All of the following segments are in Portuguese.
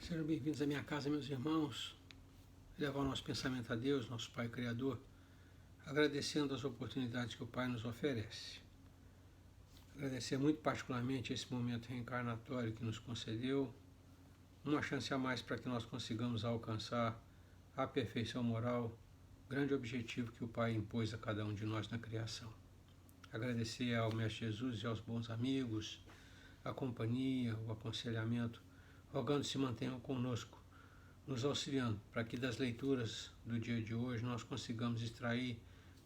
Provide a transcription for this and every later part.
Sejam bem-vindos à minha casa, meus irmãos. Levar o nosso pensamento a Deus, nosso Pai Criador, agradecendo as oportunidades que o Pai nos oferece. Agradecer muito particularmente esse momento reencarnatório que nos concedeu, uma chance a mais para que nós consigamos alcançar a perfeição moral, grande objetivo que o Pai impôs a cada um de nós na criação. Agradecer ao Mestre Jesus e aos bons amigos, a companhia, o aconselhamento, rogando se mantenham conosco, nos auxiliando para que das leituras do dia de hoje nós consigamos extrair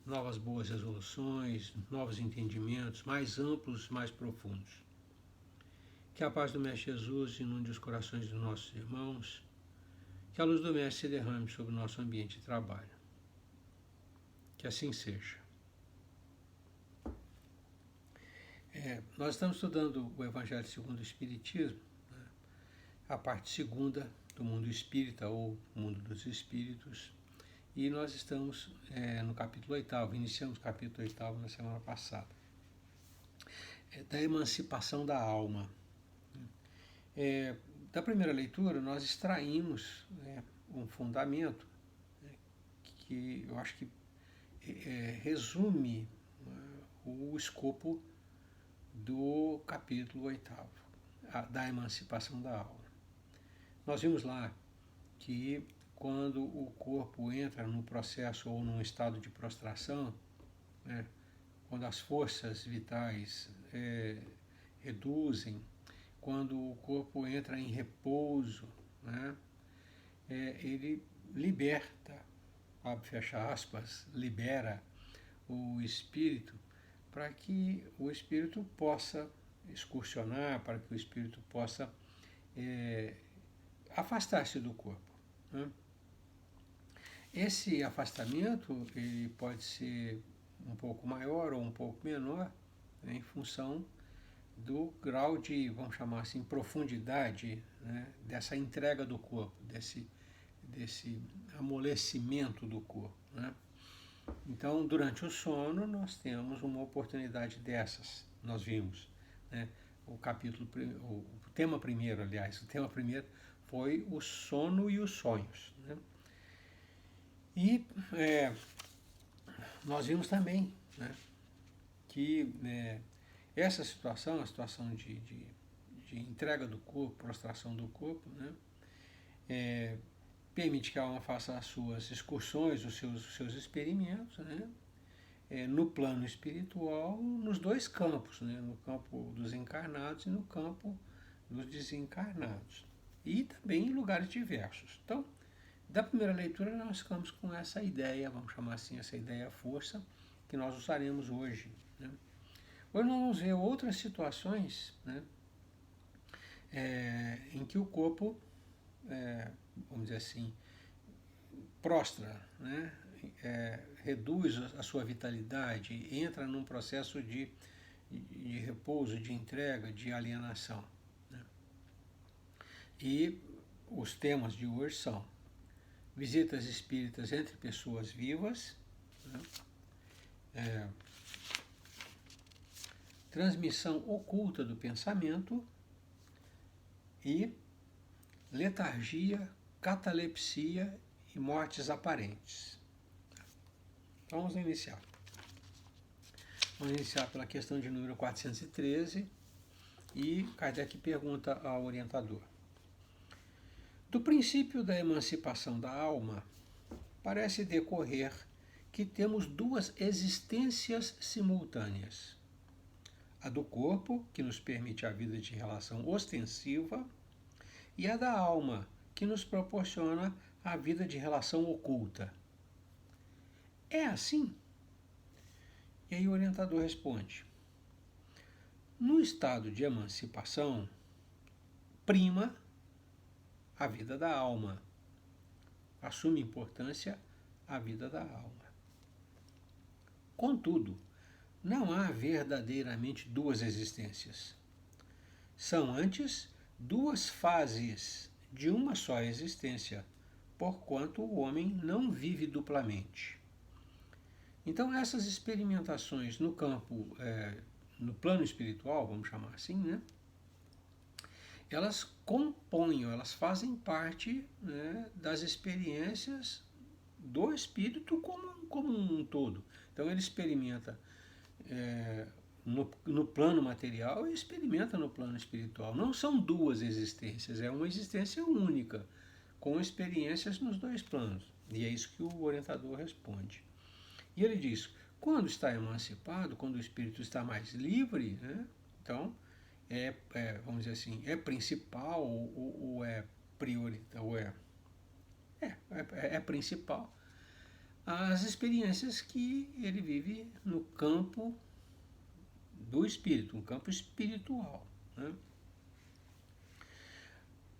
novas boas resoluções, novos entendimentos mais amplos, mais profundos. Que a paz do Mestre Jesus inunde os corações dos nossos irmãos, que a luz do Mestre se derrame sobre o nosso ambiente de trabalho. Que assim seja. Nós estamos estudando o Evangelho segundo o Espiritismo, né, a parte segunda do mundo espírita ou mundo dos espíritos, e nós estamos no capítulo 8º, iniciamos o capítulo 8º na semana passada, da emancipação da alma. Da primeira leitura nós extraímos um fundamento que eu acho que resume o escopo do capítulo 8º, da emancipação da alma. Nós vimos lá que quando o corpo entra num processo ou num estado de prostração, quando as forças vitais reduzem, quando o corpo entra em repouso, ele liberta, abre, fecha aspas, libera o espírito para que o espírito possa excursionar, para que o espírito possa afastar-se do corpo. Esse afastamento ele pode ser um pouco maior ou um pouco menor, em função do grau de, vamos chamar assim, profundidade, dessa entrega do corpo, desse amolecimento do corpo. Então, durante o sono, nós temos uma oportunidade dessas. Nós vimos o tema primeiro, aliás, o tema primeiro foi o sono e os sonhos. E nós vimos também que essa situação, a situação de entrega do corpo, prostração do corpo, permite que a alma faça as suas excursões, os seus experimentos, no plano espiritual, nos dois campos, no campo dos encarnados e no campo dos desencarnados, e também em lugares diversos. Então, da primeira leitura nós ficamos com essa ideia, vamos chamar assim, essa ideia-força, que nós usaremos hoje. Hoje nós vamos ver outras situações em que o corpo, vamos dizer assim, prostra, reduz a sua vitalidade, entra num processo de repouso, de entrega, de alienação. E os temas de hoje são visitas espíritas entre pessoas vivas, transmissão oculta do pensamento e letargia, catalepsia e mortes aparentes. Então vamos iniciar. Vamos iniciar pela questão de número 413 e Kardec pergunta ao orientador: do princípio da emancipação da alma, parece decorrer que temos duas existências simultâneas. A do corpo, que nos permite a vida de relação ostensiva, e a da alma, que nos proporciona a vida de relação oculta. É assim? E aí o orientador responde: no estado de emancipação, prima a vida da alma, assume importância a vida da alma. Contudo, não há verdadeiramente duas existências. São antes duas fases de uma só existência, porquanto o homem não vive duplamente. Então essas experimentações no campo, no plano espiritual, vamos chamar assim, elas compõem, elas fazem parte, né, das experiências do espírito como um todo. Então ele experimenta no plano material e experimenta no plano espiritual. Não são duas existências, é uma existência única, com experiências nos dois planos. E é isso que o orientador responde. E ele diz, quando está emancipado, quando o espírito está mais livre, né, então vamos dizer assim, é principal ou é prioritário, ou é principal as experiências que ele vive no campo do espírito, um campo espiritual. Né?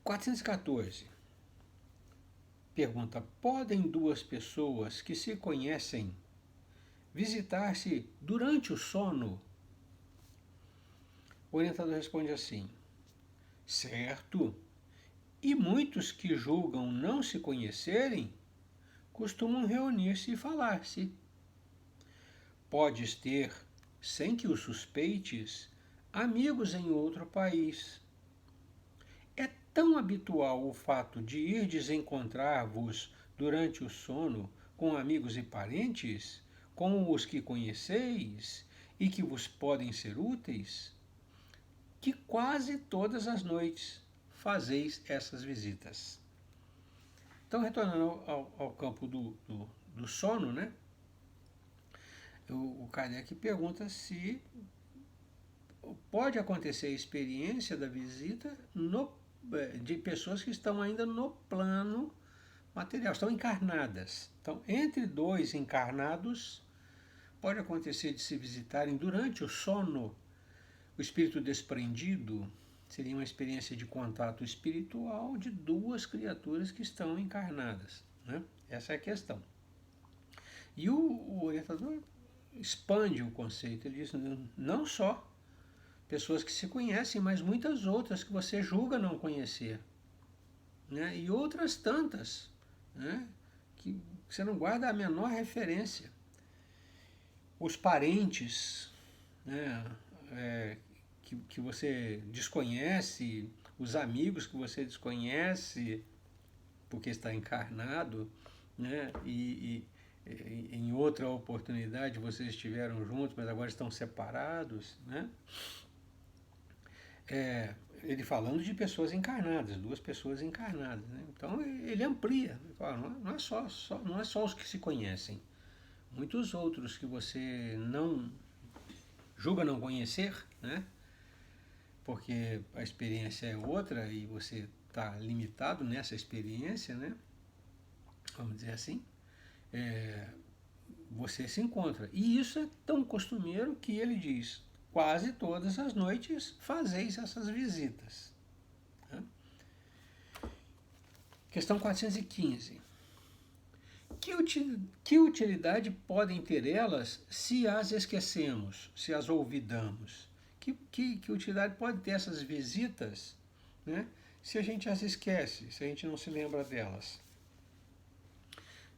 414. Pergunta, podem duas pessoas que se conhecem visitar-se durante o sono? O orientador responde assim, certo, e muitos que julgam não se conhecerem costumam reunir-se e falar-se. Podes ter, sem que o suspeites, amigos em outro país. É tão habitual o fato de irdes encontrar-vos durante o sono com amigos e parentes, com os que conheceis e que vos podem ser úteis, que quase todas as noites fazeis essas visitas. Então, retornando ao campo do sono, né? O Kardec pergunta se pode acontecer a experiência da visita de pessoas que estão ainda no plano material, estão encarnadas. Então, entre dois encarnados, pode acontecer de se visitarem durante o sono. O espírito desprendido seria uma experiência de contato espiritual de duas criaturas que estão encarnadas. Né? Essa é a questão. E o orientador expande o conceito. Ele diz, não só pessoas que se conhecem, mas muitas outras que você julga não conhecer. Né? E outras tantas, né? Que você não guarda a menor referência. Os parentes, né? Que você desconhece, os amigos que você desconhece porque está encarnado, né? E em outra oportunidade vocês estiveram juntos, mas agora estão separados, né? Ele falando de pessoas encarnadas, duas pessoas encarnadas, né? Então ele amplia, ele fala, não é só os que se conhecem, muitos outros que você não julga não conhecer, né? Porque a experiência é outra e você está limitado nessa experiência, né? Vamos dizer assim, você se encontra. E isso é tão costumeiro que ele diz, quase todas as noites fazeis essas visitas. Tá? Questão 415. Que utilidade podem ter elas se as esquecemos, se as olvidamos? Que utilidade pode ter essas visitas, né, se a gente as esquece, se a gente não se lembra delas?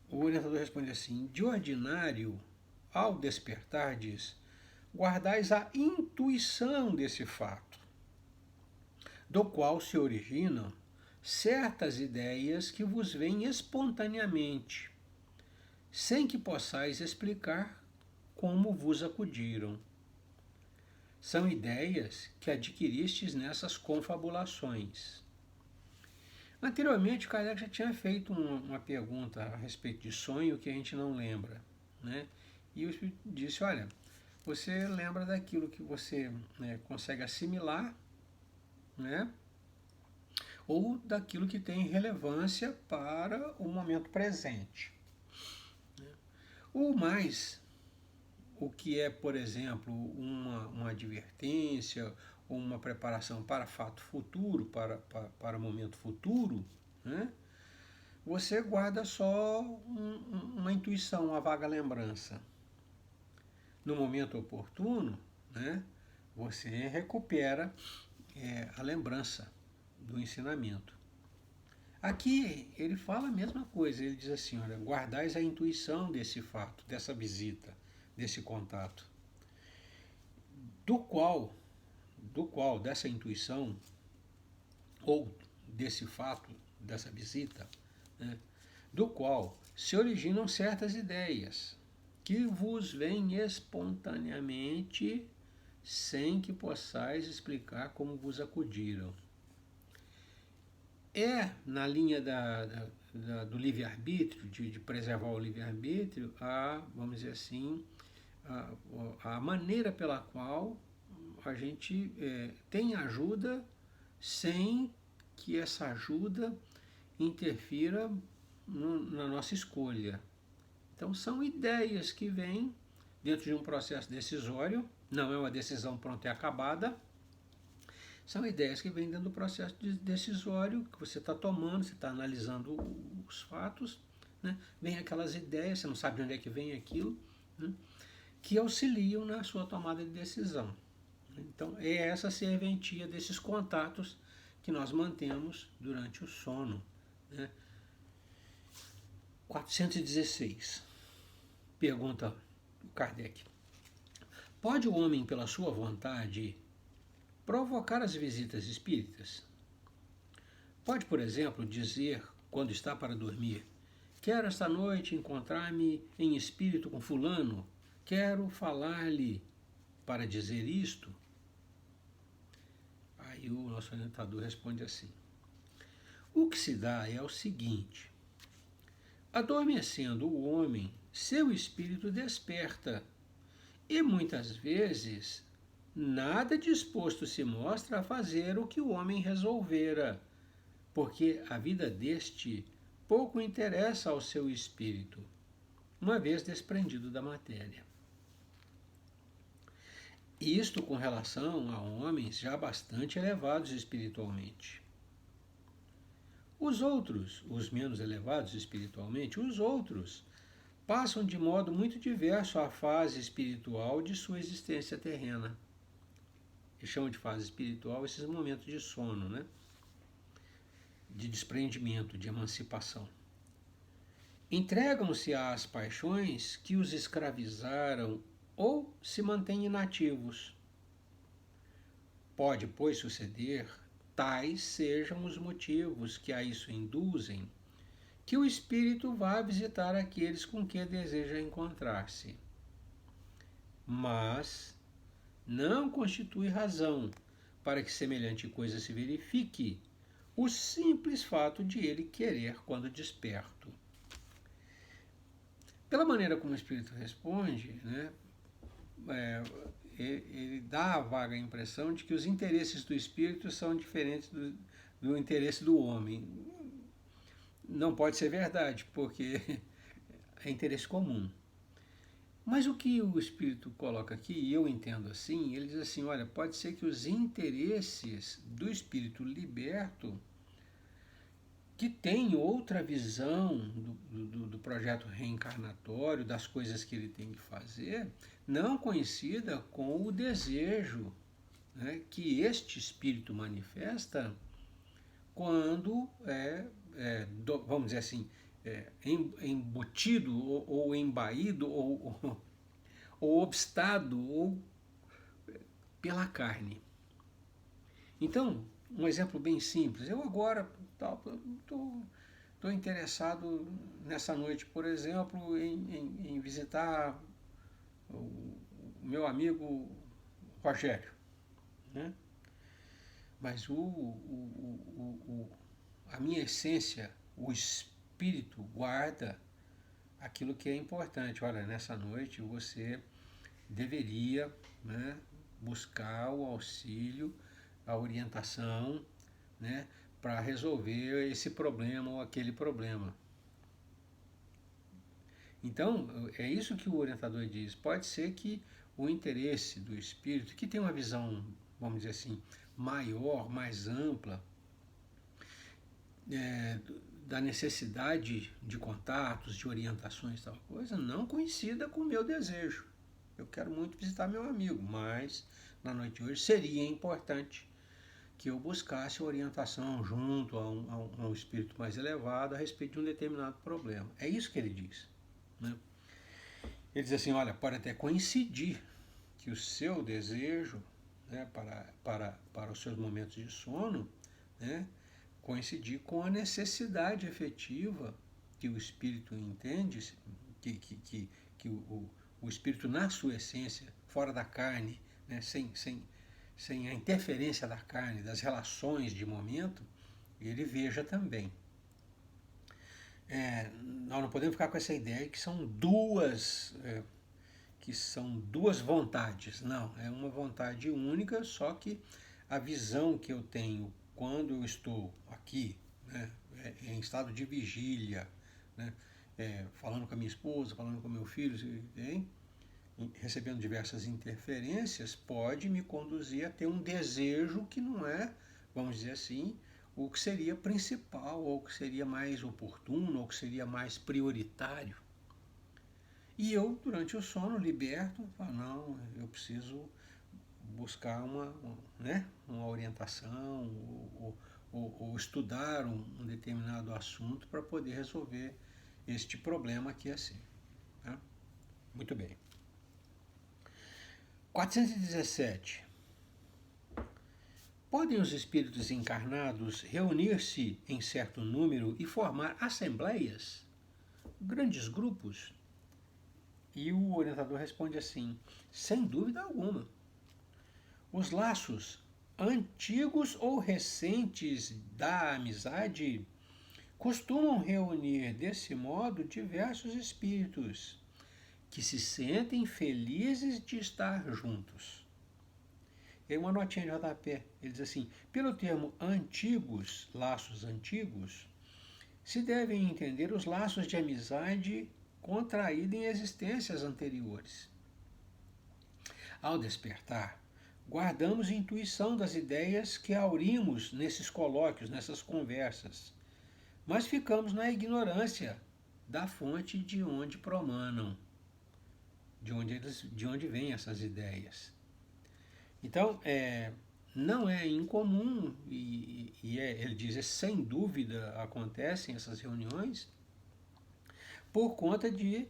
O orientador responde assim, de ordinário, ao despertardes, guardais a intuição desse fato, do qual se originam certas ideias que vos vêm espontaneamente, sem que possais explicar como vos acudiram. São ideias que adquiristes nessas confabulações. Anteriormente, Kardec já tinha feito uma pergunta a respeito de sonho que a gente não lembra, né? E o Espírito disse, olha, você lembra daquilo que você, né, consegue assimilar, né? Ou daquilo que tem relevância para o momento presente. Ou mais, o que é, por exemplo, uma advertência, ou uma preparação para fato futuro, para momento futuro, né? Você guarda só uma intuição, uma vaga lembrança. No momento oportuno, né, você recupera a lembrança do ensinamento. Aqui ele fala a mesma coisa, ele diz assim, olha, guardais a intuição desse fato, dessa visita, desse contato, do qual dessa intuição, ou desse fato, dessa visita, né, do qual se originam certas ideias que vos vêm espontaneamente, sem que possais explicar como vos acudiram. É na linha do livre-arbítrio, de preservar o livre-arbítrio, vamos dizer assim, a maneira pela qual a gente tem ajuda sem que essa ajuda interfira na nossa escolha. Então são ideias que vêm dentro de um processo decisório, não é uma decisão pronta e acabada, são ideias que vêm dentro do processo decisório que você está tomando, você está analisando os fatos, né? Vem aquelas ideias, você não sabe de onde é que vem aquilo, né? Que auxiliam na sua tomada de decisão. Então é essa serventia desses contatos que nós mantemos durante o sono, né? 416. Pergunta Kardec. Pode o homem, pela sua vontade, provocar as visitas espíritas? Pode, por exemplo, dizer, quando está para dormir, quero esta noite encontrar-me em espírito com fulano, quero falar-lhe para dizer isto? Aí o nosso orientador responde assim: o que se dá é o seguinte: adormecendo o homem, seu espírito desperta, e muitas vezes nada disposto se mostra a fazer o que o homem resolvera, porque a vida deste pouco interessa ao seu espírito, uma vez desprendido da matéria. Isto com relação a homens já bastante elevados espiritualmente. Os outros, os menos elevados espiritualmente, os outros passam de modo muito diverso a fase espiritual de sua existência terrena. Eles chamam de fase espiritual esses momentos de sono, né? De desprendimento, de emancipação. Entregam-se às paixões que os escravizaram ou se mantêm inativos. Pode, pois, suceder, tais sejam os motivos que a isso induzem, que o espírito vá visitar aqueles com que deseja encontrar-se. Mas não constitui razão para que semelhante coisa se verifique o simples fato de ele querer quando desperto. Pela maneira como o espírito responde, né, ele dá a vaga impressão de que os interesses do espírito são diferentes do interesse do homem. Não pode ser verdade, porque é interesse comum. Mas o que o espírito coloca aqui, e eu entendo assim, ele diz assim, olha, pode ser que os interesses do espírito liberto, que tem outra visão do projeto reencarnatório, das coisas que ele tem que fazer, não coincida com o desejo, né, que este espírito manifesta quando vamos dizer assim, embutido ou embaído ou obstado ou pela carne. Então, um exemplo bem simples. Eu agora estou interessado nessa noite, por exemplo, em visitar o meu amigo Rogério, né? Mas a minha essência, o espírito guarda aquilo que é importante. Olha, nessa noite você deveria, né, buscar o auxílio, a orientação, né, para resolver esse problema ou aquele problema. Então, é isso que o orientador diz. Pode ser que o interesse do espírito, que tem uma visão, vamos dizer assim, maior, mais ampla, da necessidade de contatos, de orientações, tal coisa, não coincida com o meu desejo. Eu quero muito visitar meu amigo, mas na noite de hoje seria importante que eu buscasse orientação junto a um espírito mais elevado a respeito de um determinado problema. É isso que ele diz, né? Ele diz assim, olha, pode até coincidir que o seu desejo, né, para os seus momentos de sono né, coincidir com a necessidade efetiva que o espírito entende, que o espírito na sua essência, fora da carne, né, sem a interferência da carne, das relações de momento, ele veja também. Nós não podemos ficar com essa ideia que são duas vontades. Não, é uma vontade única, só que a visão que eu tenho quando eu estou aqui, né, em estado de vigília, né, falando com a minha esposa, falando com meu filho, recebendo diversas interferências, pode me conduzir a ter um desejo que não é, vamos dizer assim, o que seria principal, ou o que seria mais oportuno, ou que seria mais prioritário. E eu, durante o sono, liberto, falo, não, eu preciso buscar uma orientação, ou estudar um determinado assunto para poder resolver este problema aqui assim. Tá? Muito bem. 417. Podem os espíritos encarnados reunir-se em certo número e formar assembleias, grandes grupos? E o orientador responde assim, sem dúvida alguma. Os laços antigos ou recentes da amizade costumam reunir desse modo diversos espíritos que se sentem felizes de estar juntos. E aí uma notinha de rodapé, ele diz assim, pelo termo antigos, laços antigos, se devem entender os laços de amizade contraídos em existências anteriores. Ao despertar, guardamos intuição das ideias que aurimos nesses colóquios, nessas conversas, mas ficamos na ignorância da fonte de onde promanam, de onde vêm essas ideias. Então, não é incomum, ele diz, sem dúvida acontecem essas reuniões, por conta de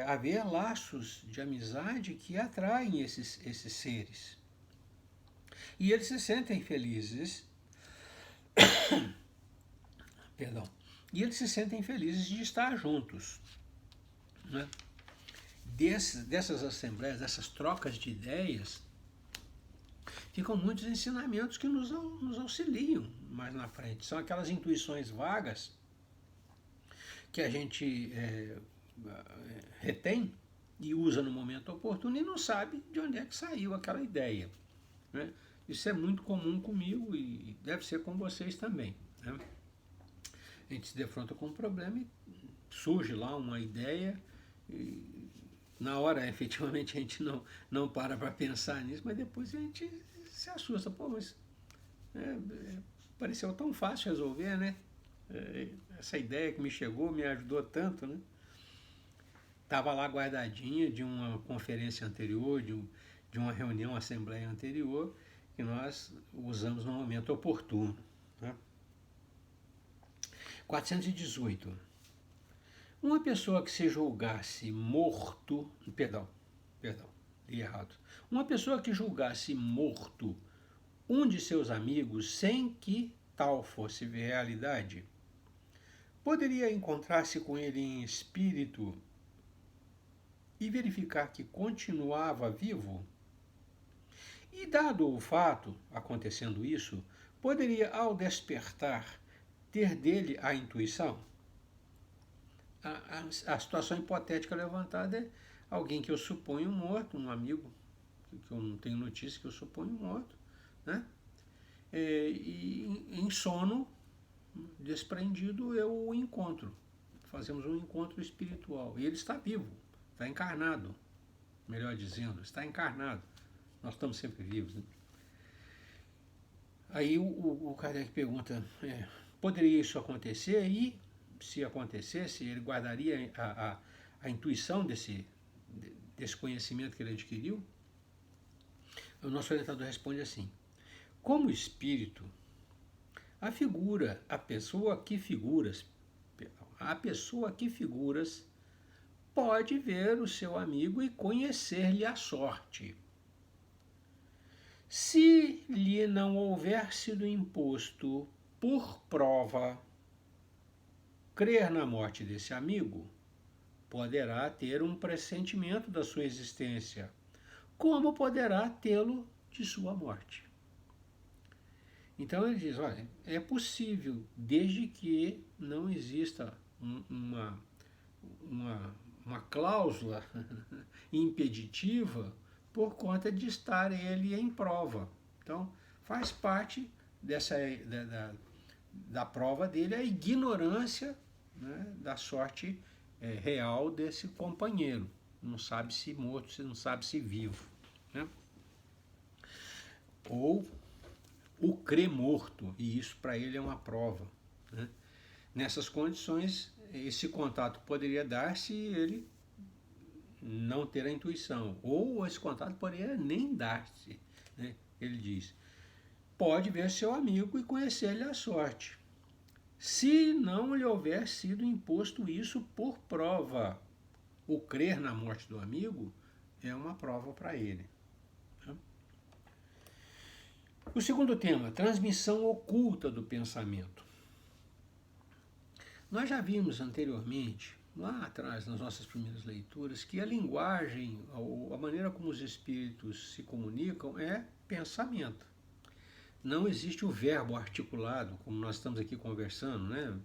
haver laços de amizade que atraem esses seres. E eles se sentem felizes, perdão, e eles se sentem felizes de estar juntos. Né? Dessas assembleias, dessas trocas de ideias, ficam muitos ensinamentos que nos auxiliam mais na frente. São aquelas intuições vagas que a gente retém e usa no momento oportuno e não sabe de onde é que saiu aquela ideia. Né? Isso é muito comum comigo e deve ser com vocês também. Né? A gente se defronta com um problema e surge lá uma ideia e na hora, efetivamente, a gente não para pensar nisso, mas depois a gente se assusta. Pô, mas pareceu tão fácil resolver, né? Essa ideia que me chegou me ajudou tanto, né? Estava lá guardadinha de uma conferência anterior, de uma reunião, assembleia anterior, que nós usamos no momento oportuno. Né? 418. Uma pessoa que se julgasse morto... Perdão, li errado. Uma pessoa que julgasse morto um de seus amigos sem que tal fosse realidade, poderia encontrar-se com ele em espírito e verificar que continuava vivo? E dado o fato, acontecendo isso, poderia, ao despertar, ter dele a intuição? A situação hipotética levantada é alguém que eu suponho morto, um amigo que eu não tenho notícia, que eu suponho morto, né? E em sono desprendido eu o encontro. Fazemos um encontro espiritual. E ele está vivo, está encarnado, melhor dizendo, está encarnado. Nós estamos sempre vivos. Né? Aí o Kardec pergunta, poderia isso acontecer? E se acontecesse, ele guardaria a intuição desse conhecimento que ele adquiriu? O nosso orientador responde assim, como espírito, a pessoa que figuras pode ver o seu amigo e conhecer-lhe a sorte. Se lhe não houver sido imposto por prova crer na morte desse amigo, poderá ter um pressentimento da sua existência, como poderá tê-lo de sua morte. Então ele diz, olha, é possível, desde que não exista uma cláusula impeditiva por conta de estar ele em prova. Então, faz parte da prova dele a ignorância, né, da sorte real desse companheiro. Não sabe se morto, não sabe se vivo. Né? Ou o crê morto, e isso para ele é uma prova. Né? Nessas condições, esse contato poderia dar se ele não ter a intuição, ou esse contato poderia nem dar-se. Né? Ele diz, pode ver seu amigo e conhecer-lhe a sorte, se não lhe houver sido imposto isso por prova. O crer na morte do amigo é uma prova para ele. O segundo tema, transmissão oculta do pensamento. Nós já vimos anteriormente, lá atrás, nas nossas primeiras leituras, que a linguagem, a maneira como os espíritos se comunicam é pensamento. Não existe o verbo articulado, como nós estamos aqui conversando, né?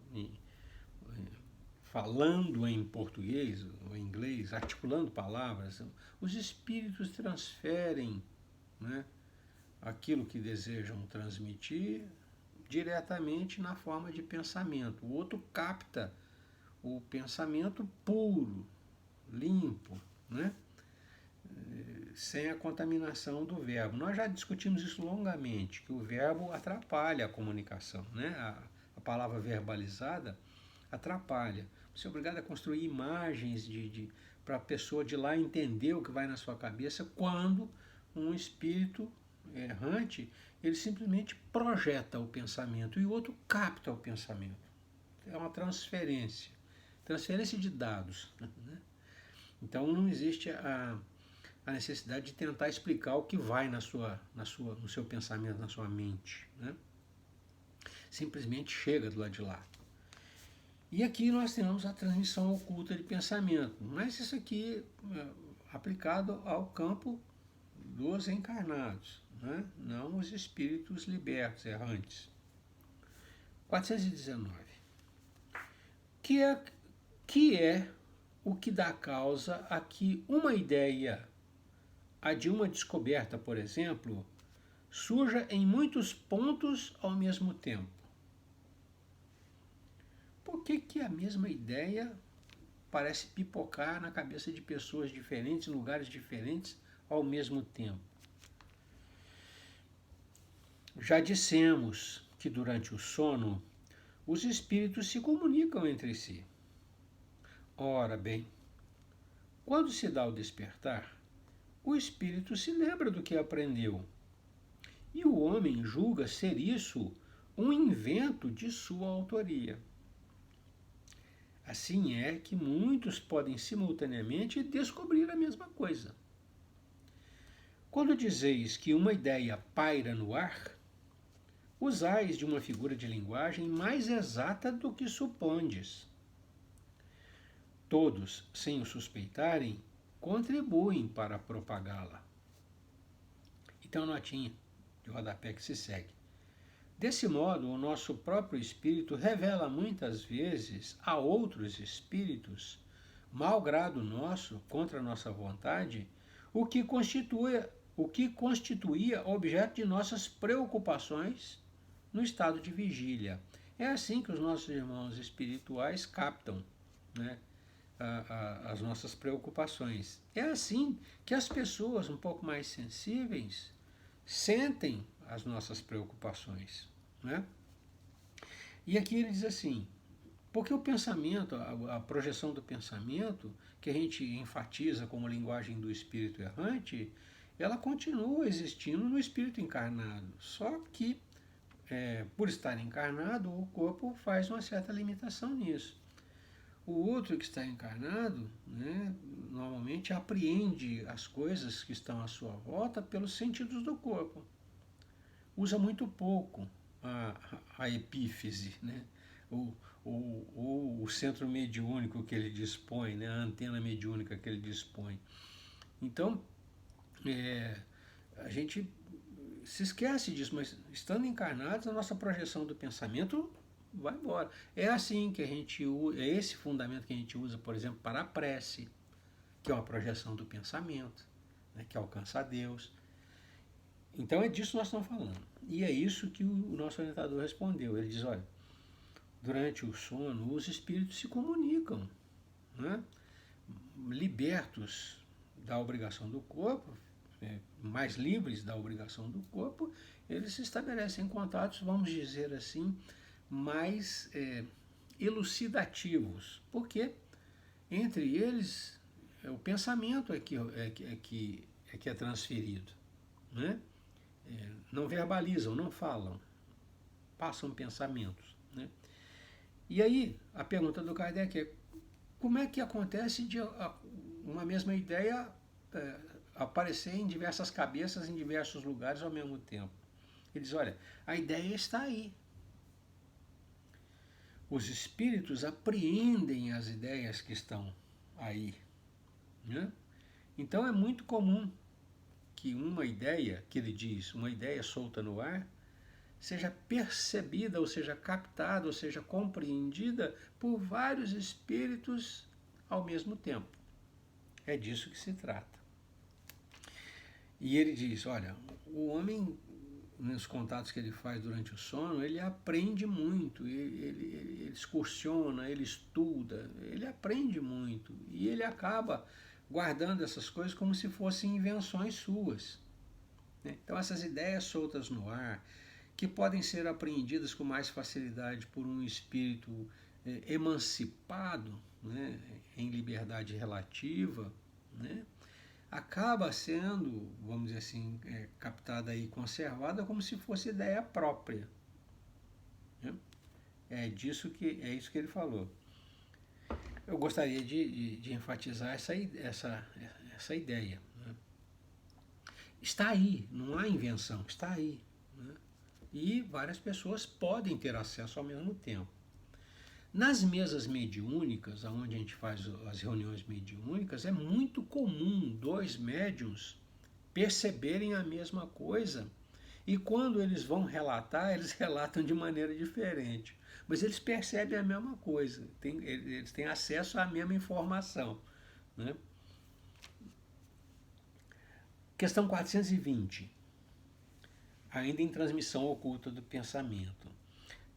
Falando em português ou em inglês, articulando palavras. Os espíritos transferem, né, aquilo que desejam transmitir diretamente na forma de pensamento. O outro capta o pensamento puro, limpo, né? Sem a contaminação do verbo. Nós já discutimos isso longamente, que o verbo atrapalha a comunicação. Né? A palavra verbalizada atrapalha. Você é obrigado a construir imagens para a pessoa de lá entender o que vai na sua cabeça, quando um espírito errante, ele simplesmente projeta o pensamento e o outro capta o pensamento. É uma transferência de dados. Né? Então não existe a necessidade de tentar explicar o que vai no seu pensamento, na sua mente. Né? Simplesmente chega do lado de lá. E aqui nós temos a transmissão oculta de pensamento, mas isso aqui é aplicado ao campo dos encarnados, né? Não os espíritos libertos, errantes. 419. Que é o que dá causa a que uma ideia, a de uma descoberta, por exemplo, surja em muitos pontos ao mesmo tempo? Por que a mesma ideia parece pipocar na cabeça de pessoas diferentes, em lugares diferentes, ao mesmo tempo? Já dissemos que durante o sono, os espíritos se comunicam entre si. Ora bem, quando se dá o despertar, o espírito se lembra do que aprendeu, e o homem julga ser isso um invento de sua autoria. Assim é que muitos podem simultaneamente descobrir a mesma coisa. Quando dizeis que uma ideia paira no ar, usais de uma figura de linguagem mais exata do que supondes. Todos, sem o suspeitarem, contribuem para propagá-la. Então, notinha de rodapé que se segue. Desse modo, o nosso próprio espírito revela muitas vezes a outros espíritos, mau grado nosso, contra a nossa vontade, o que constituía objeto de nossas preocupações no estado de vigília. É assim que os nossos irmãos espirituais captam, né, as nossas preocupações. É assim que as pessoas um pouco mais sensíveis sentem as nossas preocupações. Né? E aqui ele diz assim, porque o pensamento, a projeção do pensamento, que a gente enfatiza como linguagem do espírito errante, ela continua existindo no espírito encarnado, só que por estar encarnado, o corpo faz uma certa limitação nisso. O outro que está encarnado, né, normalmente apreende as coisas que estão à sua volta pelos sentidos do corpo. usa muito pouco a epífise, né? O centro mediúnico que ele dispõe, né? A antena mediúnica que ele dispõe. Então, a gente se esquece disso, mas estando encarnados, a nossa projeção do pensamento vai embora. É assim que a gente usa, é esse fundamento que a gente usa, por exemplo, para a prece, que é uma projeção do pensamento, né, que alcança a Deus. Então é disso que nós estamos falando. E é isso que o nosso orientador respondeu. Ele diz, olha, durante o sono, os espíritos se comunicam, né, libertos da obrigação do corpo, mais livres da obrigação do corpo, eles estabelecem contatos, vamos dizer assim, mais elucidativos, porque entre eles o pensamento é que é transferido, né? Não verbalizam, não falam, passam pensamentos, né? E aí a pergunta do Kardec é: como é que acontece de uma mesma ideia aparecer em diversas cabeças, em diversos lugares ao mesmo tempo? Ele diz, olha, a ideia está aí. Os espíritos apreendem as ideias que estão aí, né? Então é muito comum que uma ideia, que ele diz, uma ideia solta no ar, seja percebida, ou seja captada, ou seja compreendida por vários espíritos ao mesmo tempo. É disso que se trata. E ele diz, olha, o homem, nos contatos que ele faz durante o sono, ele aprende muito, ele excursiona, ele estuda, ele aprende muito. E ele acaba guardando essas coisas como se fossem invenções suas. Então essas ideias soltas no ar, que podem ser apreendidas com mais facilidade por um espírito emancipado, né, em liberdade relativa, né, acaba sendo, vamos dizer assim, captada e conservada como se fosse ideia própria. Né? É isso que ele falou. Eu gostaria de enfatizar essa ideia. Né? Está aí, não há invenção, está aí. Né? E várias pessoas podem ter acesso ao mesmo tempo. Nas mesas mediúnicas, onde a gente faz as reuniões mediúnicas, é muito comum dois médiuns perceberem a mesma coisa. E quando eles vão relatar, eles relatam de maneira diferente. Mas eles percebem a mesma coisa, eles têm acesso à mesma informação. Né? Questão 420. Ainda em transmissão oculta do pensamento.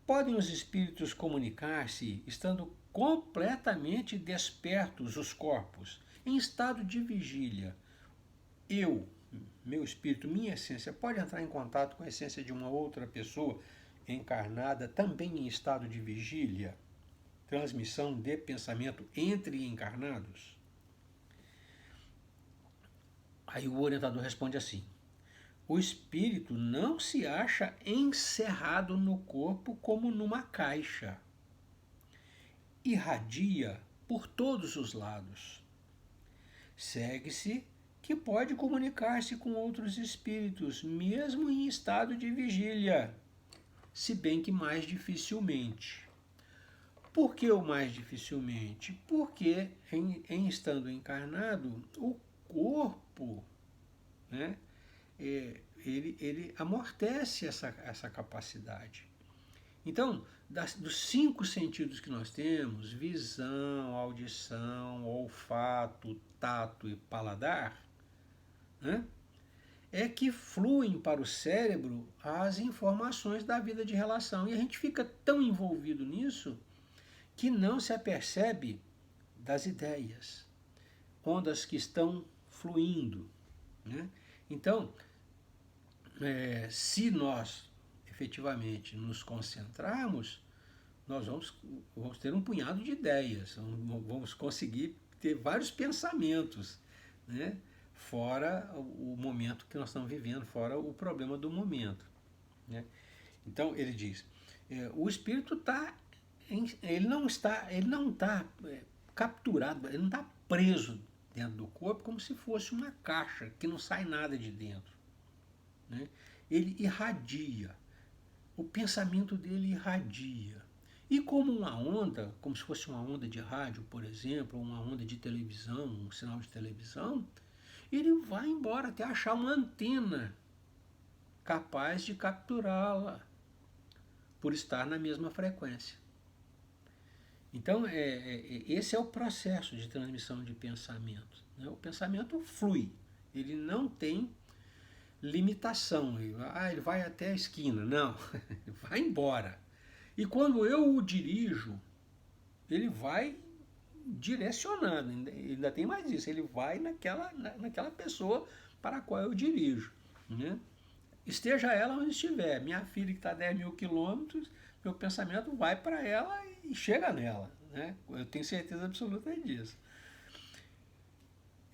Podem os espíritos comunicar-se estando completamente despertos os corpos, em estado de vigília? Meu espírito, minha essência, pode entrar em contato com a essência de uma outra pessoa encarnada também em estado de vigília? Transmissão de pensamento entre encarnados? Aí o orientador responde assim: o espírito não se acha encerrado no corpo como numa caixa. Irradia por todos os lados. Segue-se que pode comunicar-se com outros espíritos, mesmo em estado de vigília, se bem que mais dificilmente. Por que o mais dificilmente? Porque, em estando encarnado, o corpo, né, ele amortece essa capacidade. Então, dos 5 sentidos que nós temos, visão, audição, olfato, tato e paladar, né, é que fluem para o cérebro as informações da vida de relação. E a gente fica tão envolvido nisso que não se apercebe das ideias, ondas que estão fluindo. Né? Então, se nós efetivamente nos concentrarmos, nós vamos ter um punhado de ideias, vamos conseguir ter vários pensamentos, né? Fora o momento que nós estamos vivendo, fora o problema do momento. Né? Então ele diz, o espírito ele não está capturado, ele não está preso dentro do corpo como se fosse uma caixa que não sai nada de dentro. Né? ele irradia, o pensamento dele irradia. E como uma onda, como se fosse uma onda de rádio, por exemplo, ou uma onda de televisão, um sinal de televisão, ele vai embora até achar uma antena capaz de capturá-la por estar na mesma frequência. Então, esse é o processo de transmissão de pensamento. Né? O pensamento flui, ele não tem limitação. Ele vai até a esquina. Não, vai embora. E quando eu o dirijo, ele vai direcionando. Ainda tem mais isso, ele vai naquela pessoa para a qual eu dirijo. Né? Esteja ela onde estiver. Minha filha que está a 10.000 quilômetros, meu pensamento vai para ela e chega nela. Né? Eu tenho certeza absoluta disso.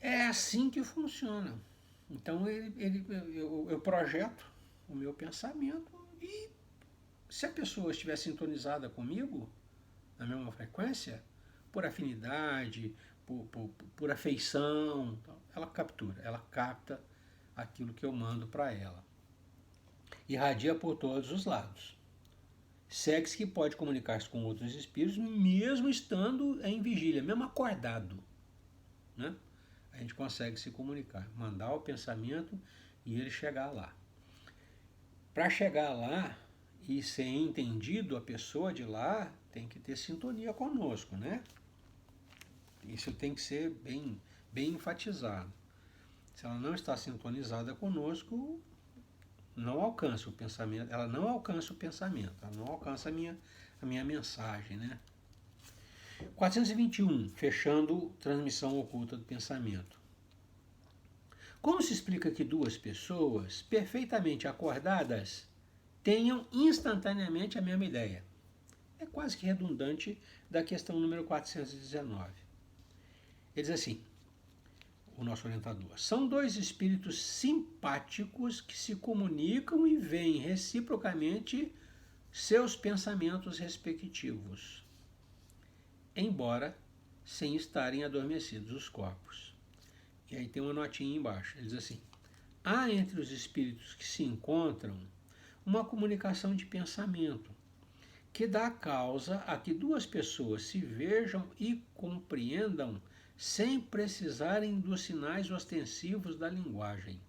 É assim que funciona. Então eu projeto o meu pensamento e se a pessoa estiver sintonizada comigo, na mesma frequência, por afinidade, por afeição, ela captura, ela capta aquilo que eu mando para ela. Irradia por todos os lados. Segue-se que pode comunicar-se com outros espíritos, mesmo estando em vigília, mesmo acordado. Né? A gente consegue se comunicar, mandar o pensamento e ele chegar lá. Para chegar lá e ser entendido, a pessoa de lá tem que ter sintonia conosco, né? Isso tem que ser bem enfatizado. Se ela não está sintonizada conosco, não alcança o pensamento, ela não alcança o pensamento, ela não alcança a minha mensagem, né? 421, fechando transmissão oculta do pensamento. Como se explica que duas pessoas perfeitamente acordadas tenham instantaneamente a mesma ideia? É quase que redundante da questão número 419. Ele diz assim, o nosso orientador, são dois espíritos simpáticos que se comunicam e veem reciprocamente seus pensamentos respectivos, embora sem estarem adormecidos os corpos. E aí tem uma notinha embaixo, ele diz assim, há entre os espíritos que se encontram uma comunicação de pensamento, que dá causa a que duas pessoas se vejam e compreendam sem precisarem dos sinais ostensivos da linguagem.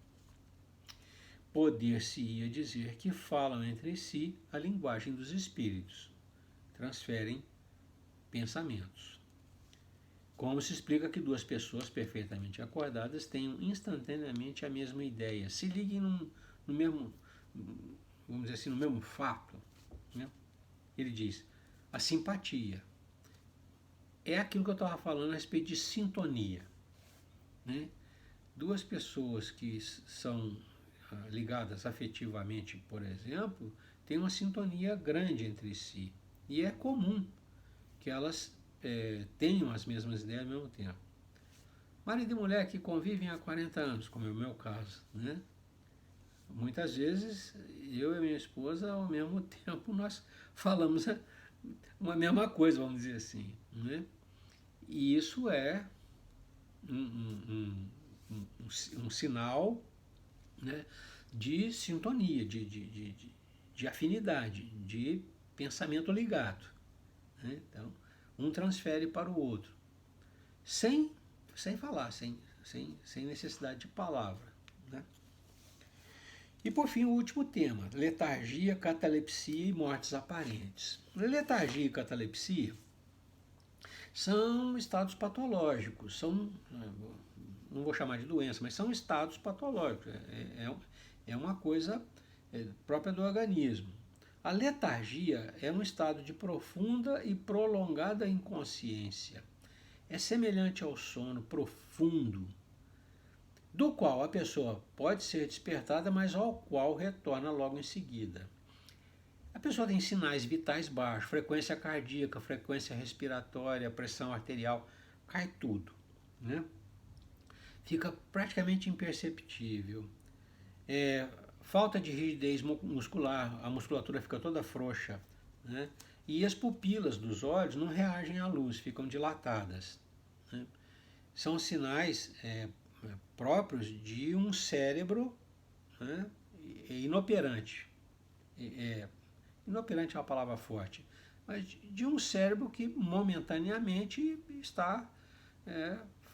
Poder-se-ia dizer que falam entre si a linguagem dos espíritos, transferem pensamentos. Como se explica que duas pessoas perfeitamente acordadas tenham instantaneamente a mesma ideia, se liguem no mesmo, vamos dizer assim, no mesmo fato. Né? Ele diz, a simpatia é aquilo que eu estava falando a respeito de sintonia. Né? Duas pessoas que são ligadas afetivamente, por exemplo, têm uma sintonia grande entre si. E é comum que elas tenham as mesmas ideias ao mesmo tempo. Marido e mulher que convivem há 40 anos, como é o meu caso, né? Muitas vezes eu e minha esposa ao mesmo tempo nós falamos uma mesma coisa, vamos dizer assim, né? E isso é um sinal, né, de sintonia, de afinidade, de pensamento ligado. Né? Então, um transfere para o outro, sem falar, sem necessidade de palavra. Né? E por fim, o último tema, letargia, catalepsia e mortes aparentes. Letargia e catalepsia são estados patológicos, não vou chamar de doença, mas são estados patológicos, é uma coisa própria do organismo. A letargia é um estado de profunda e prolongada inconsciência. É semelhante ao sono profundo, do qual a pessoa pode ser despertada, mas ao qual retorna logo em seguida. A pessoa tem sinais vitais baixos, frequência cardíaca, frequência respiratória, pressão arterial, cai tudo. Né? Fica praticamente imperceptível. Falta de rigidez muscular, a musculatura fica toda frouxa. Né? E as pupilas dos olhos não reagem à luz, ficam dilatadas. Né? São sinais próprios de um cérebro, né, inoperante. Inoperante é uma palavra forte, mas de um cérebro que momentaneamente está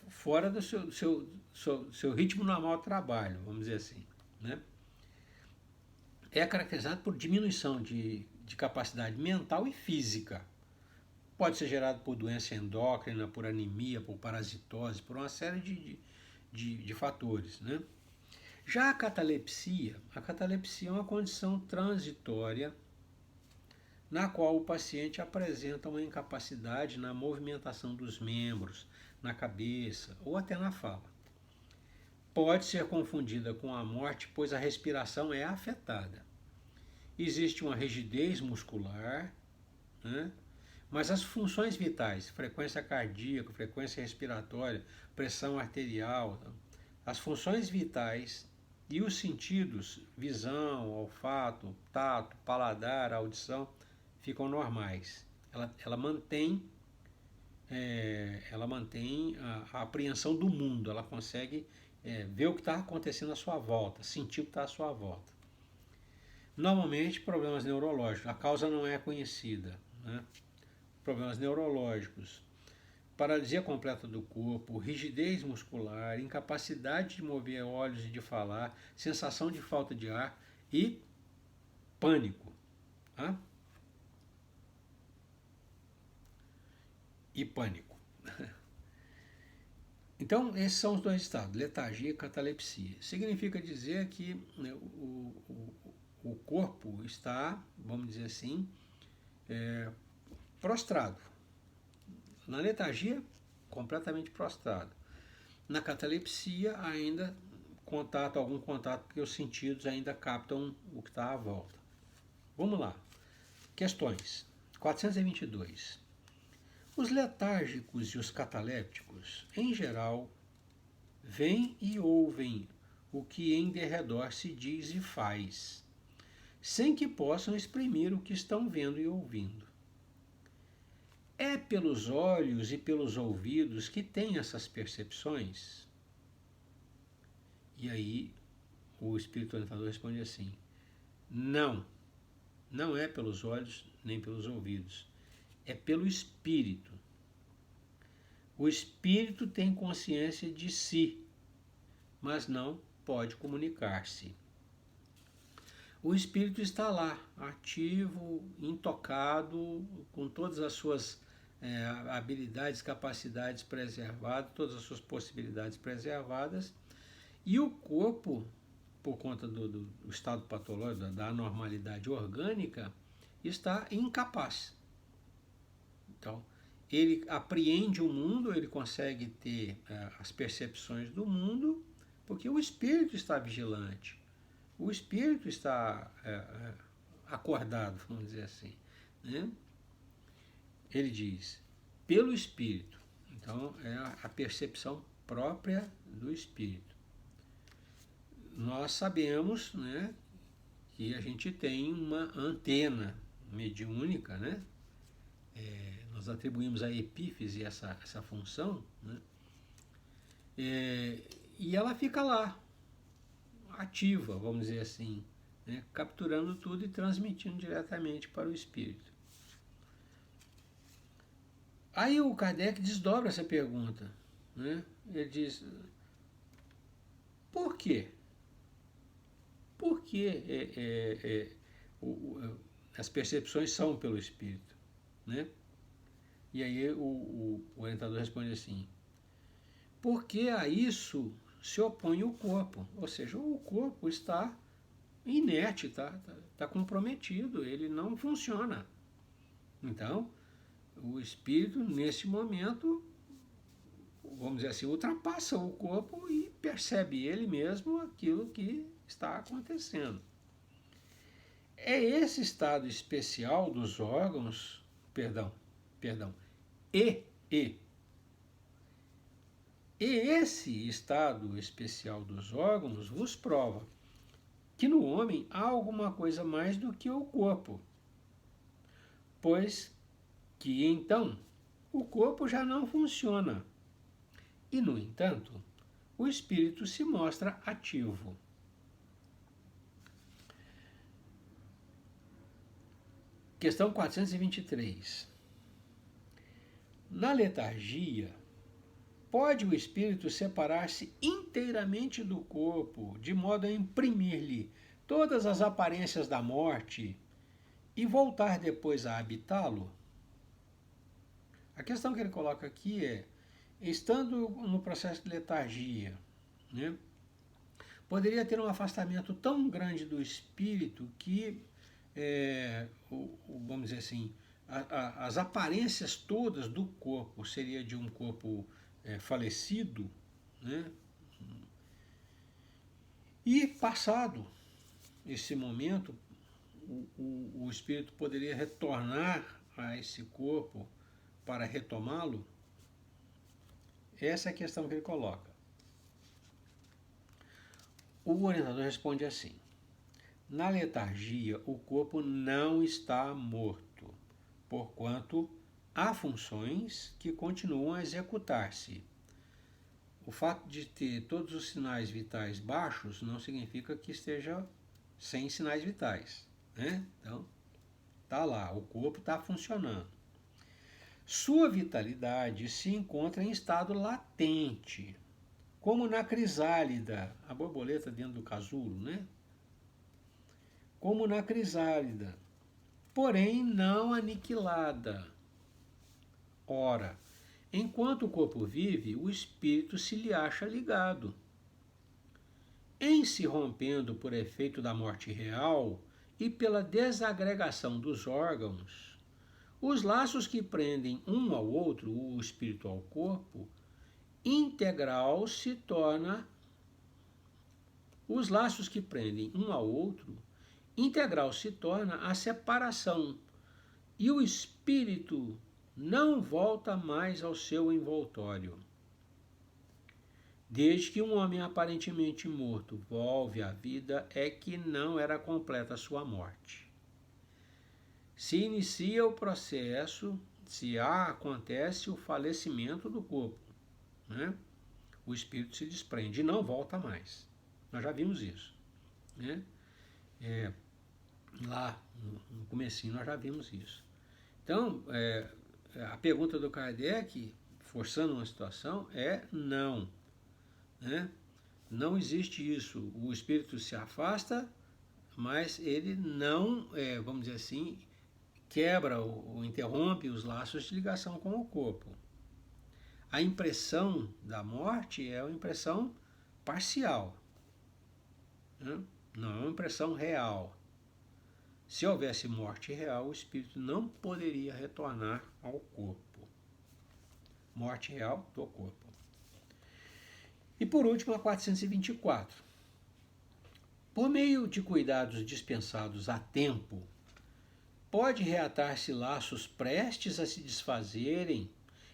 fora do seu ritmo normal de trabalho, vamos dizer assim, né? É caracterizado por diminuição de capacidade mental e física. Pode ser gerado por doença endócrina, por anemia, por parasitose, por uma série de fatores, né? Já a catalepsia é uma condição transitória na qual o paciente apresenta uma incapacidade na movimentação dos membros, na cabeça ou até na fala. Pode ser confundida com a morte, pois a respiração é afetada. Existe uma rigidez muscular, né? Mas as funções vitais, frequência cardíaca, frequência respiratória, pressão arterial, as funções vitais e os sentidos, visão, olfato, tato, paladar, audição, ficam normais. Ela mantém a apreensão do mundo, ela consegue ver o que está acontecendo à sua volta, sentir o que está à sua volta. Normalmente, problemas neurológicos, a causa não é conhecida, né? Problemas neurológicos, paralisia completa do corpo, rigidez muscular, incapacidade de mover olhos e de falar, sensação de falta de ar e pânico. Tá? E pânico. Então, esses são os dois estados, letargia e catalepsia. Significa dizer que, né, o corpo está, vamos dizer assim, prostrado. Na letargia, completamente prostrado. Na catalepsia, ainda algum contato, porque os sentidos ainda captam o que está à volta. Vamos lá. Questões. 422. Os letárgicos e os catalépticos, em geral, veem e ouvem o que em derredor se diz e faz, sem que possam exprimir o que estão vendo e ouvindo. É pelos olhos e pelos ouvidos que têm essas percepções? E aí o espírito orientador responde assim: não é pelos olhos nem pelos ouvidos, é pelo espírito. O espírito tem consciência de si, mas não pode comunicar-se. O espírito está lá, ativo, intocado, com todas as suas habilidades, capacidades preservadas, todas as suas possibilidades preservadas, e o corpo, por conta do estado patológico, da anormalidade orgânica, está incapaz. Então, ele apreende o mundo, ele consegue ter as percepções do mundo, porque o espírito está vigilante, o espírito está acordado, vamos dizer assim, né? Ele diz, pelo espírito. Então, é a percepção própria do espírito. Nós sabemos, né, que a gente tem uma antena mediúnica, né? Nós atribuímos à epífise essa função, né? E ela fica lá, ativa, vamos dizer assim, né? Capturando tudo e transmitindo diretamente para o espírito. Aí o Kardec desdobra essa pergunta, né? Ele diz, por quê? Por que as percepções são pelo espírito, né? E aí o orientador responde assim, porque a isso se opõe o corpo, ou seja, o corpo está inerte, está comprometido, ele não funciona. Então, o espírito, nesse momento, vamos dizer assim, ultrapassa o corpo e percebe ele mesmo aquilo que está acontecendo. É esse estado especial dos órgãos, e esse estado especial dos órgãos vos prova que no homem há alguma coisa mais do que o corpo, pois que então o corpo já não funciona e, no entanto, o espírito se mostra ativo. Questão 423. Na letargia, pode o espírito separar-se inteiramente do corpo, de modo a imprimir-lhe todas as aparências da morte e voltar depois a habitá-lo? A questão que ele coloca aqui é, estando no processo de letargia, né, poderia ter um afastamento tão grande do espírito que, vamos dizer assim, as aparências todas do corpo seria de um corpo falecido, né? E passado esse momento, o espírito poderia retornar a esse corpo para retomá-lo? Essa é a questão que ele coloca. O orientador responde assim: na letargia, o corpo não está morto, porquanto há funções que continuam a executar-se. O fato de ter todos os sinais vitais baixos não significa que esteja sem sinais vitais, né? Então, está lá, o corpo está funcionando. Sua vitalidade se encontra em estado latente, como na crisálida, a borboleta dentro do casulo, né? Como na crisálida, porém não aniquilada. Ora, enquanto o corpo vive, o espírito se lhe acha ligado. Em se rompendo por efeito da morte real e pela desagregação dos órgãos, os laços que prendem um ao outro, o espírito ao corpo, integral se torna. Os laços que prendem um ao outro, integral se torna a separação, e o espírito não volta mais ao seu envoltório. Desde que um homem aparentemente morto volve à vida, é que não era completa a sua morte. Se inicia o processo, acontece o falecimento do corpo, né? O espírito se desprende e não volta mais. Nós já vimos isso, né? Lá no comecinho nós já vimos isso. Então, a pergunta do Kardec, forçando uma situação, é não. Né? Não existe isso. O espírito se afasta, mas ele não, vamos dizer assim, quebra ou interrompe os laços de ligação com o corpo. A impressão da morte é uma impressão parcial, né? Não é uma impressão real. Se houvesse morte real, o espírito não poderia retornar ao corpo. Morte real do corpo. E por último, a 424. Por meio de cuidados dispensados a tempo, pode reatar-se laços prestes a se desfazerem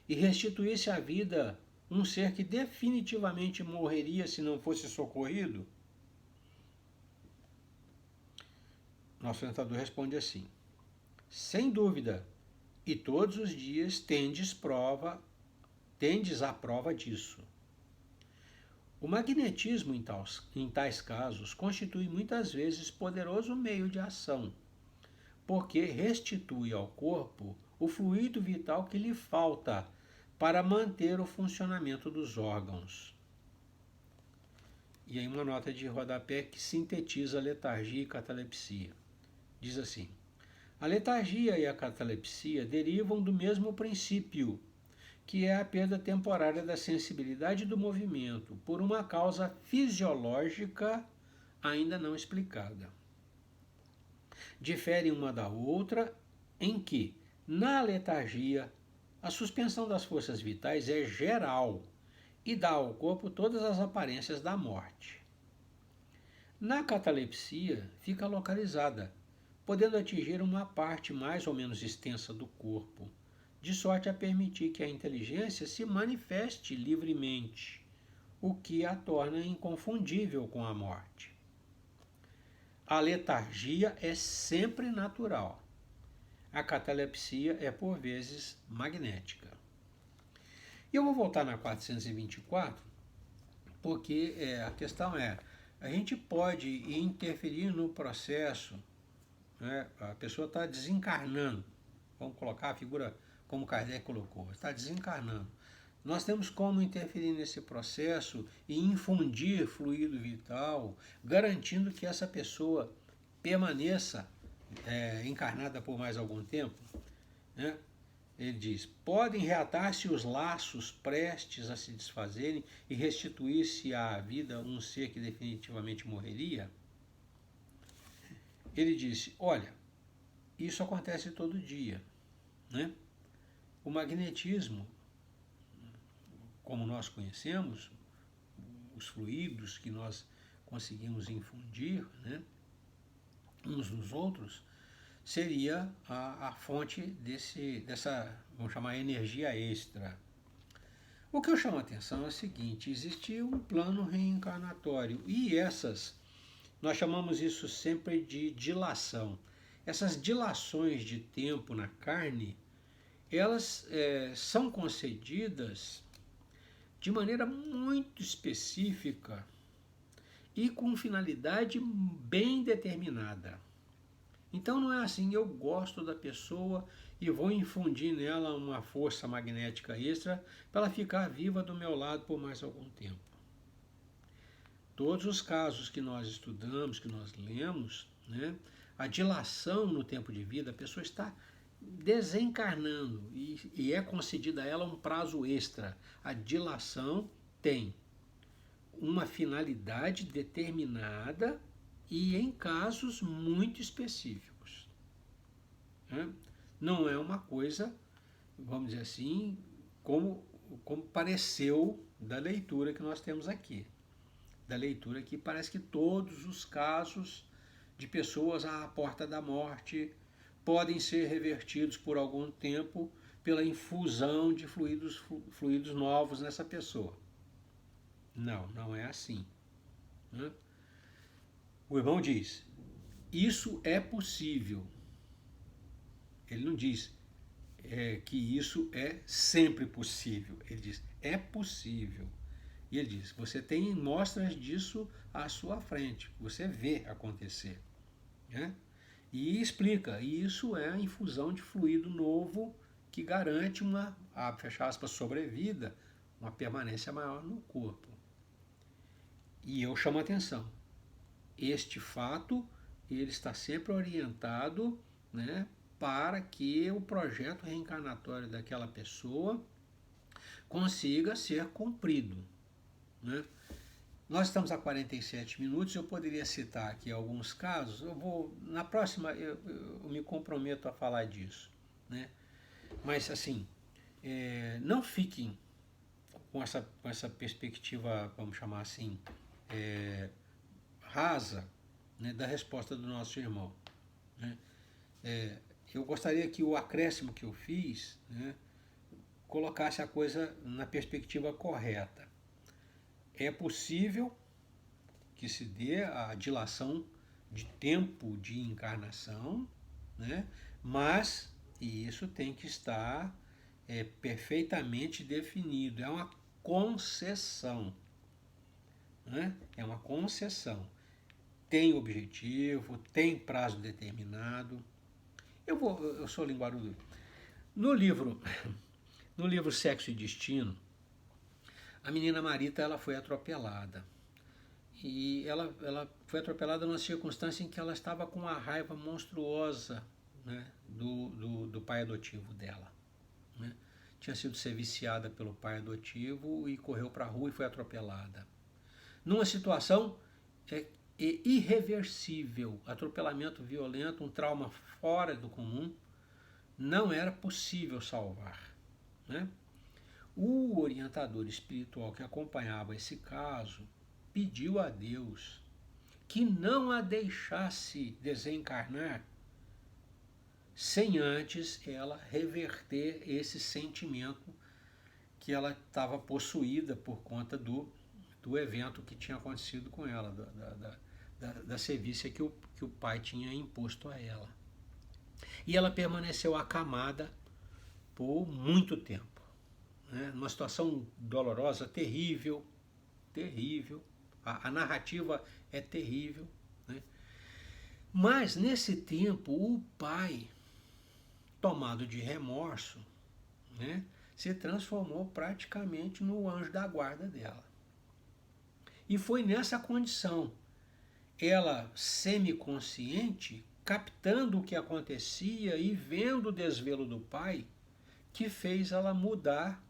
e restituir-se à vida um ser que definitivamente morreria se não fosse socorrido? Nosso orientador responde assim: sem dúvida, e todos os dias tendes à prova disso. O magnetismo, em tais casos, constitui muitas vezes poderoso meio de ação, porque restitui ao corpo o fluido vital que lhe falta para manter o funcionamento dos órgãos. E aí uma nota de rodapé que sintetiza a letargia e catalepsia. Diz assim: a letargia e a catalepsia derivam do mesmo princípio, que é a perda temporária da sensibilidade do movimento por uma causa fisiológica ainda não explicada. Diferem uma da outra em que, na letargia, a suspensão das forças vitais é geral e dá ao corpo todas as aparências da morte. Na catalepsia, fica localizada, podendo atingir uma parte mais ou menos extensa do corpo, de sorte a permitir que a inteligência se manifeste livremente, o que a torna inconfundível com a morte. A letargia é sempre natural. A catalepsia é, por vezes, magnética. E eu vou voltar na 424, porque a questão é, a gente pode interferir no processo né? A pessoa está desencarnando. Vamos colocar a figura como Kardec colocou, está desencarnando. Nós temos como interferir nesse processo e infundir fluido vital, garantindo que essa pessoa permaneça encarnada por mais algum tempo, né? Ele diz, podem reatar-se os laços prestes a se desfazerem e restituir-se à vida um ser que definitivamente morreria? Ele disse, olha, isso acontece todo dia, né? O magnetismo, como nós conhecemos, os fluidos que nós conseguimos infundir, né, uns nos outros, seria a fonte dessa, vamos chamar, energia extra. O que eu chamo a atenção é o seguinte, existe um plano reencarnatório e nós chamamos isso sempre de dilação. Essas dilações de tempo na carne, elas são concedidas de maneira muito específica e com finalidade bem determinada. Então não é assim, eu gosto da pessoa e vou infundir nela uma força magnética extra para ela ficar viva do meu lado por mais algum tempo. Todos os casos que nós estudamos, que nós lemos, né, a dilação no tempo de vida, a pessoa está desencarnando e é concedida a ela um prazo extra. A dilação tem uma finalidade determinada e em casos muito específicos, né? Não é uma coisa, vamos dizer assim, como pareceu da leitura que nós temos aqui. Da leitura que parece que todos os casos de pessoas à porta da morte podem ser revertidos por algum tempo pela infusão de fluidos novos nessa pessoa. Não, não é assim, né? O irmão diz, isso é possível. Ele não diz que isso é sempre possível. Ele diz, é possível. E ele diz, você tem mostras disso à sua frente, você vê acontecer, né? E explica, isso é a infusão de fluido novo que garante uma, fecha aspas, sobrevida, uma permanência maior no corpo. E eu chamo a atenção, este fato ele está sempre orientado, né, para que o projeto reencarnatório daquela pessoa consiga ser cumprido, né? Nós estamos a 47 minutos, eu poderia citar aqui alguns casos, na próxima eu me comprometo a falar disso, né? Mas assim, não fiquem com essa perspectiva, vamos chamar assim, rasa, né, da resposta do nosso irmão, né? Eu gostaria que o acréscimo que eu fiz, né, colocasse a coisa na perspectiva correta. É possível que se dê a dilação de tempo de encarnação, né, mas isso tem que estar perfeitamente definido. É uma concessão, né? É uma concessão. Tem objetivo, tem prazo determinado. Eu sou linguarudo. No livro Sexo e Destino, a menina Marita ela foi atropelada. E ela foi atropelada numa circunstância em que ela estava com uma raiva monstruosa, né, do pai adotivo dela, né? Tinha sido ser viciada pelo pai adotivo e correu para a rua e foi atropelada. Numa situação irreversível, atropelamento violento, um trauma fora do comum, não era possível salvar, né? O orientador espiritual que acompanhava esse caso pediu a Deus que não a deixasse desencarnar sem antes ela reverter esse sentimento que ela estava possuída por conta do evento que tinha acontecido com ela, da sevícia que o pai tinha imposto a ela. E ela permaneceu acamada por muito tempo, né? Numa situação dolorosa, terrível, terrível. A narrativa é terrível, né? Mas nesse tempo o pai, tomado de remorso, né, se transformou praticamente no anjo da guarda dela. E foi nessa condição, ela semiconsciente, captando o que acontecia e vendo o desvelo do pai, que fez ela mudar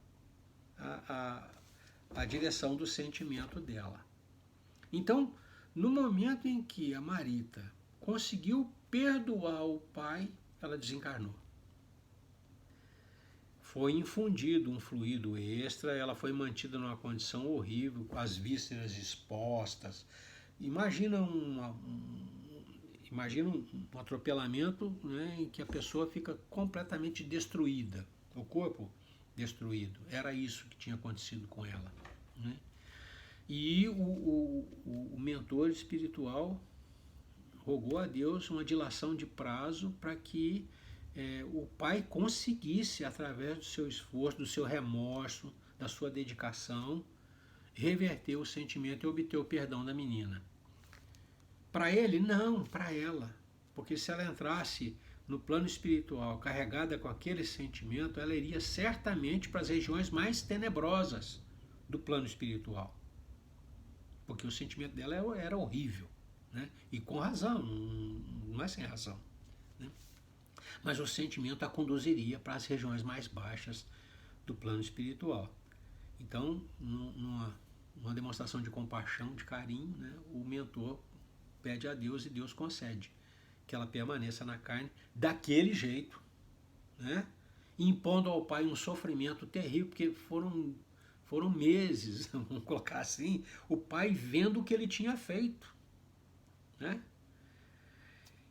a direção do sentimento dela. Então, no momento em que a Marita conseguiu perdoar o pai, ela desencarnou. Foi infundido um fluido extra, ela foi mantida numa condição horrível, com as vísceras expostas. Imagina um atropelamento, né, em que a pessoa fica completamente destruída, o corpo destruído. Era isso que tinha acontecido com ela. Né? E o mentor espiritual rogou a Deus uma dilação de prazo para que o pai conseguisse, através do seu esforço, do seu remorso, da sua dedicação, reverter o sentimento e obter o perdão da menina. Para ele, não, para ela. Porque se ela entrasse no plano espiritual carregada com aquele sentimento, ela iria certamente para as regiões mais tenebrosas do plano espiritual. Porque o sentimento dela era horrível. Né? E com razão, não é sem razão. Né? Mas o sentimento a conduziria para as regiões mais baixas do plano espiritual. Então, numa demonstração de compaixão, de carinho, né, o mentor pede a Deus e Deus concede que ela permaneça na carne daquele jeito, né, impondo ao pai um sofrimento terrível, porque foram meses, vamos colocar assim, o pai vendo o que ele tinha feito. Né?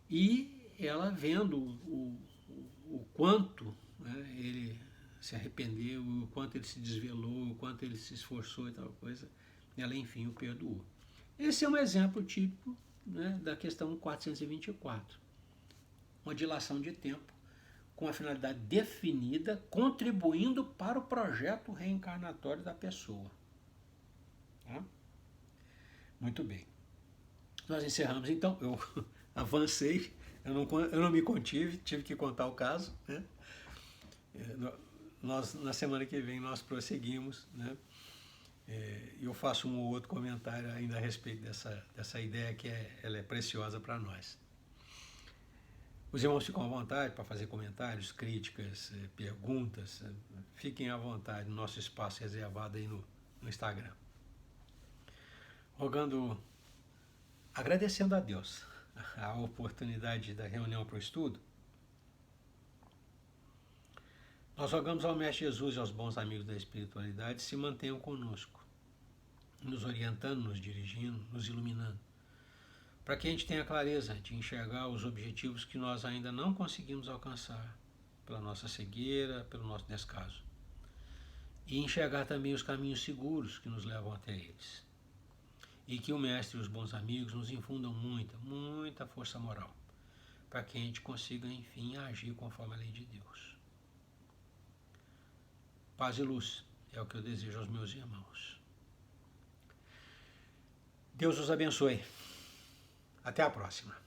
E ela vendo o quanto, né, ele se arrependeu, o quanto ele se desvelou, o quanto ele se esforçou e tal coisa, ela enfim o perdoou. Esse é um exemplo típico, né, da questão 424. Uma dilação de tempo com a finalidade definida, contribuindo para o projeto reencarnatório da pessoa. Tá? Muito bem. Nós encerramos, então, eu avancei, eu não me contive, tive que contar o caso. Né? Na semana que vem nós prosseguimos, né? Eu faço um ou outro comentário ainda a respeito dessa ideia que ela é preciosa para nós. Os irmãos ficam à vontade para fazer comentários, críticas, perguntas, fiquem à vontade no nosso espaço reservado aí no Instagram. Agradecendo a Deus a oportunidade da reunião para o estudo, nós rogamos ao Mestre Jesus e aos bons amigos da espiritualidade se mantenham conosco, nos orientando, nos dirigindo, nos iluminando, para que a gente tenha clareza de enxergar os objetivos que nós ainda não conseguimos alcançar pela nossa cegueira, pelo nosso descaso, e enxergar também os caminhos seguros que nos levam até eles. E que o Mestre e os bons amigos nos infundam muita força moral, para que a gente consiga, enfim, agir conforme a lei de Deus. Paz e luz é o que eu desejo aos meus irmãos. Deus os abençoe. Até a próxima.